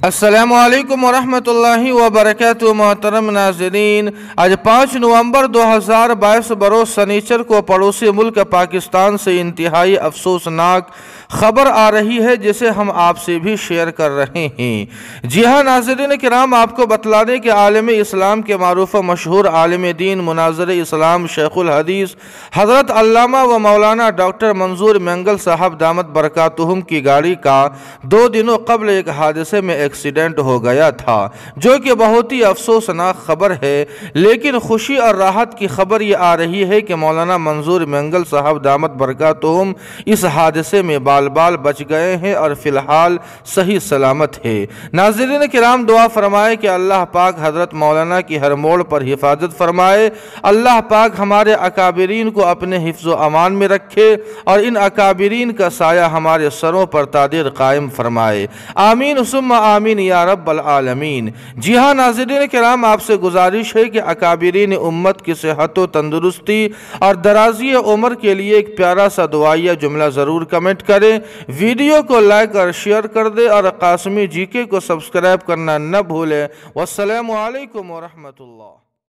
अस्सलामुअलैकुम वरहमतुल्लाहि वबरकातुहू। मोहतरम नाज़रीन, आज 5 नवंबर 2022 बरोज़ सनीचर को पड़ोसी मुल्क पाकिस्तान से इंतहाई अफसोसनाक ख़बर आ रही है, जिसे हम आपसे भी शेयर कर रहे हैं। जी हाँ नाज़रीन किराम, आपको बतला दें कि आलम इस्लाम के मारूफ मशहूर आलिम दीन मुनाज़िर इस्लाम शेखुल हदीस हज़रत अल्लामा व मौलाना डॉक्टर मंजूर मैंगल साहब दामत बरकातुहुम की गाड़ी का 2 दिनों कबल एक हादसे में एक्सीडेंट हो गया था, जो कि बहुत ही अफसोसनाक खबर है। लेकिन खुशी और राहत की खबर ये आ रही है कि मौलाना मंजूर मैंगल साहब दामत बरकातुहुम इस हादसे में बाल बाल बच गए हैं और फिलहाल सही सलामत है। नाज़रीन किराम, दुआ फरमाए कि अल्लाह पाक हज़रत मौलाना की हर मोड़ पर हिफाजत फरमाए। अल्लाह पाक हमारे अकाबिरीन को अपने हिफ्ज़ व अमान में रखे और इन अकाबिरीन का साया हमारे सरों पर तादिर कायम फरमाए। आमीन सुम्मा आमीन या रब्बल आलमीन। जी हाँ नाज़रीन किराम, आपसे गुजारिश है कि अकाबिरीन उम्मत की सेहत व तंदुरुस्ती और दराज़ी उम्र के लिए एक प्यारा सा दुआया जुमला ज़रूर कमेंट करें, वीडियो को लाइक और शेयर कर दे और कासमी जीके को सब्सक्राइब करना न भूलें। वस्सलामु अलैकुम वरहमतुल्लाह।